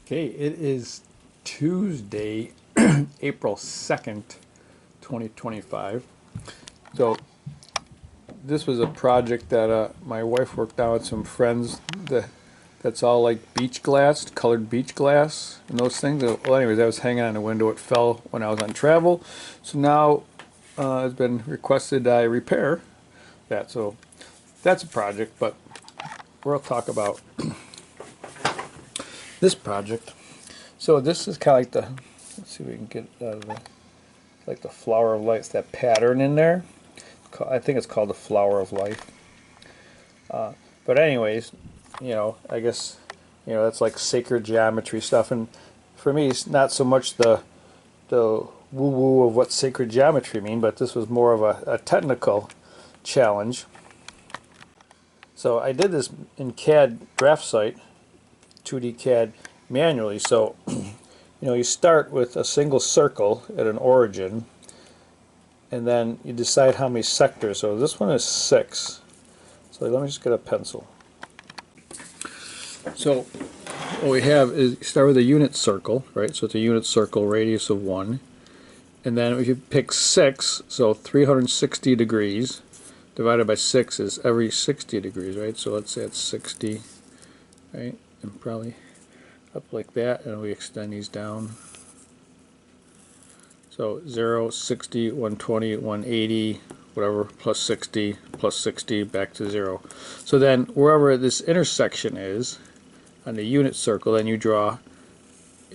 Okay, it is Tuesday, April 2nd, 2025. So this was a project that my wife worked out with some friends that's all like beach glass, colored beach glass and those things. Well, anyways, I was hanging on the window. It fell when I was on travel. So now it's been requested I repair that. So that's a project, but we'll talk about this project. So this is kind of like let's see if we can get out of like the flower of life, it's that pattern in there. I think it's called the flower of life. But anyways, I guess, that's like sacred geometry stuff. And for me, it's not so much the woo-woo of what sacred geometry mean, but this was more of a technical challenge. So I did this in CAD Draftsight, 2D CAD manually. So you start with a single circle at an origin, and then you decide how many sectors. So this one is 6. So let me just get a pencil. So what we have is start with a unit circle, right? So it's a unit circle, radius of 1. And then if you pick 6, so 360 degrees divided by 6 is every 60 degrees, right? So let's say it's 60, right? And probably up like that, and we extend these down. So 0, 60, 120, 180, whatever, plus 60, back to 0. So then wherever this intersection is on the unit circle, then you draw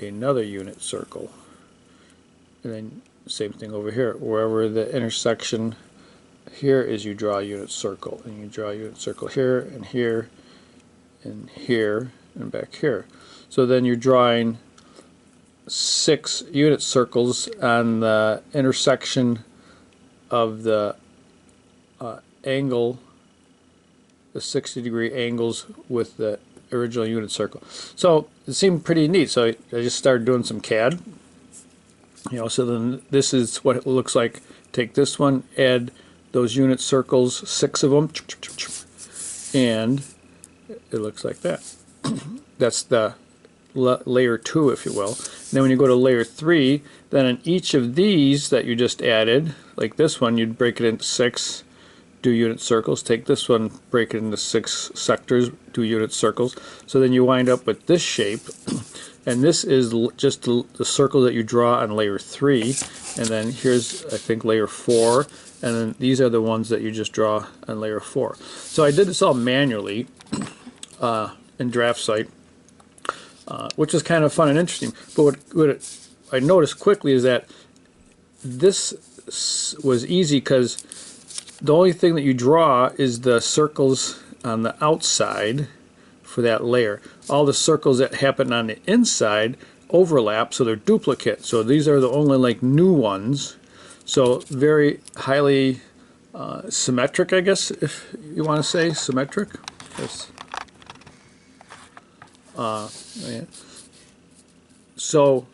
another unit circle. And then same thing over here. Wherever the intersection here is, you draw a unit circle. And you draw a unit circle here, and here, and here, and back here. So then you're drawing 6 unit circles on the intersection of the angle, the 60-degree angles with the original unit circle. So it seemed pretty neat. So I just started doing some CAD. So then this is what it looks like. Take this one, add those unit circles, 6 of them, and it looks like that. That's the layer 2, if you will. And then when you go to layer 3, then in each of these that you just added, like this one, you'd break it into 6, do unit circles. Take this one, break it into 6 sectors, do unit circles. So then you wind up with this shape, and this is just the circle that you draw on layer 3. And then here's, I think, layer 4, and then these are the ones that you just draw on layer 4. So I did this all manually in Draftsight. Which is kind of fun and interesting. But what I noticed quickly is that this was easy because the only thing that you draw is the circles on the outside for that layer. All the circles that happen on the inside overlap, so they're duplicate. So these are the only like new ones. So very highly symmetric, I guess, if you want to say symmetric. Yes. Yeah. So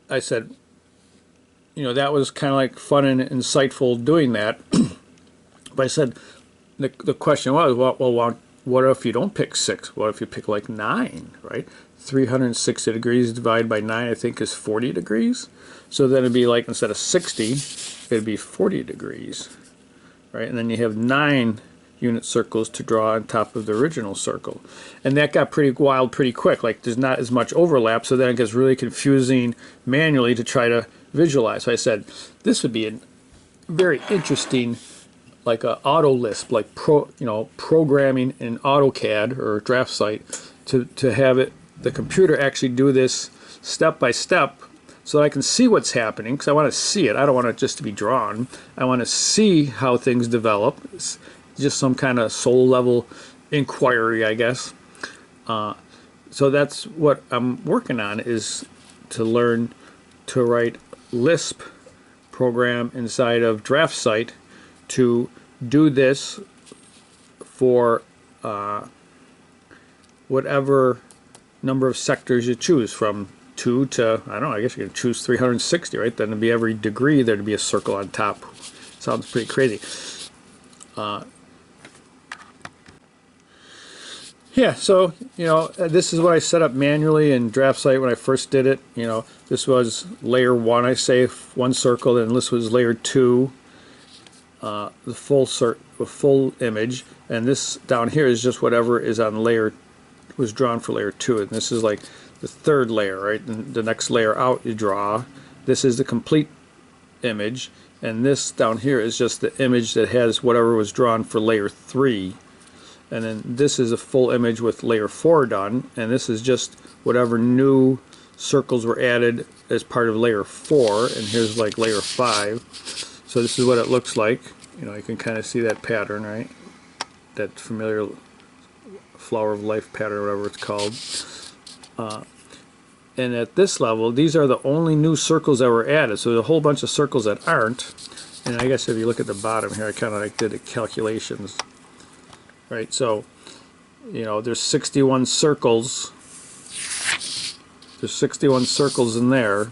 I said, that was kind of like fun and insightful doing that. But I said, the question was, well, what if you don't pick 6? What if you pick like 9, right? 360 degrees divided by 9, I think, is 40 degrees. So then it'd be like, instead of 60, it'd be 40 degrees, right? And then you have 9 unit circles to draw on top of the original circle. And that got pretty wild pretty quick. Like, there's not as much overlap, so then it gets really confusing manually to try to visualize. So I said, this would be a very interesting, like a auto lisp, like programming in AutoCAD or Draftsight to have the computer actually do this step by step, so I can see what's happening, because I want to see it. I don't want it just to be drawn. I want to see how things develop. It's just some kind of soul level inquiry, I guess. So that's what I'm working on, is to learn to write Lisp program inside of Draftsight to do this for whatever number of sectors you choose, from 2 to, I don't know, I guess you can choose 360, right? Then it'd be every degree there'd be a circle on top. Sounds pretty crazy. Yeah, so, this is what I set up manually in Draftsight when I first did it. This was layer 1, I say, one circle, and this was layer 2, the full image, and this down here is just whatever is on was drawn for layer 2, and this is like the third layer, right? And the next layer out you draw. This is the complete image, and this down here is just the image that has whatever was drawn for layer 3. And then this is a full image with layer 4 done, and this is just whatever new circles were added as part of layer 4, and here's like layer 5. So this is what it looks like. You can kind of see that pattern, right? That familiar flower of life pattern, or whatever it's called. And at this level, these are the only new circles that were added. So there's a whole bunch of circles that aren't. And I guess if you look at the bottom here, I kind of like did the calculations. Right, so there's 61 circles. There's 61 circles in there,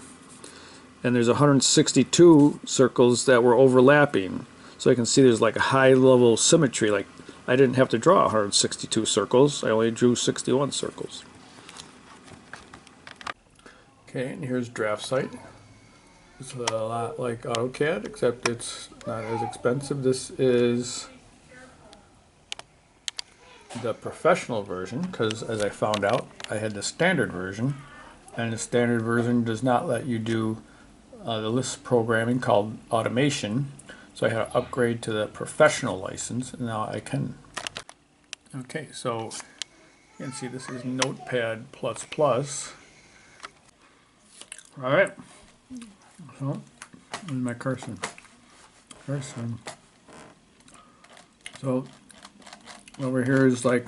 and there's 162 circles that were overlapping. So I can see there's like a high level symmetry. Like I didn't have to draw 162 circles. I only drew 61 circles. Okay, and here's Draftsight. It's a lot like AutoCAD, except it's not as expensive. This is the professional version, because as I found out, I had the standard version, and the standard version does not let you do the LisP programming called automation, so I had to upgrade to the professional license, and now I can. Okay, so you can see this is Notepad++. Alright, so here's my cursor. So over here is like,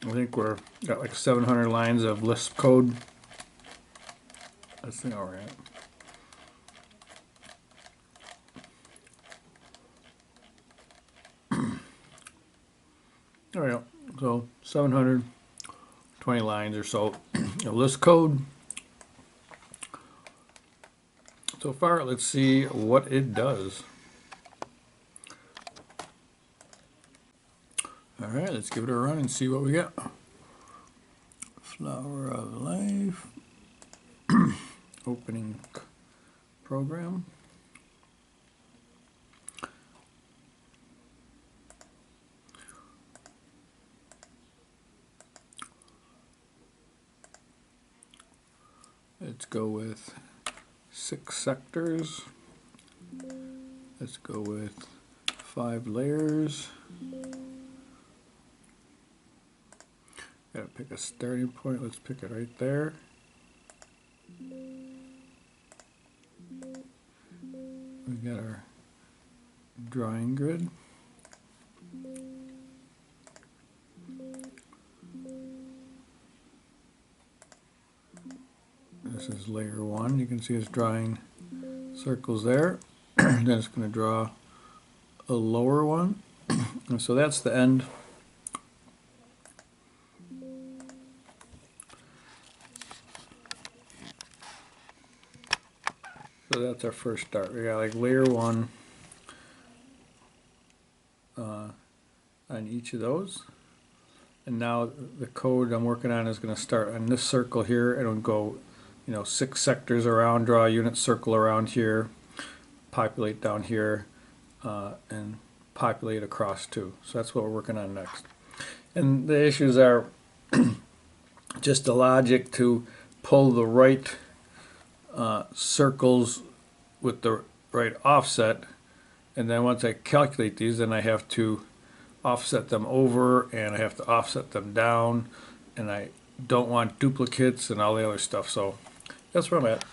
I think we're got like 700 lines of LisP code. Let's see how we're at. There we go. So 720 lines or so of LisP code. So far, let's see what it does. Alright, let's give it a run and see what we got. Flower of Life. Opening program. Let's go with 6 sectors. Let's go with 5 layers. Gotta pick a starting point. Let's pick it right there. We got our drawing grid. This is layer 1. You can see it's drawing circles there. Then it's going to draw a lower one. And so that's the end. So that's our first start. We got like layer 1 on each of those. And now the code I'm working on is going to start on this circle here, and it'll go 6 sectors around, draw a unit circle around here, populate down here, and populate across too. So that's what we're working on next. And the issues are just the logic to pull the right circles with the right offset, and then once I calculate these, then I have to offset them over, and I have to offset them down, and I don't want duplicates and all the other stuff. So that's where I'm at.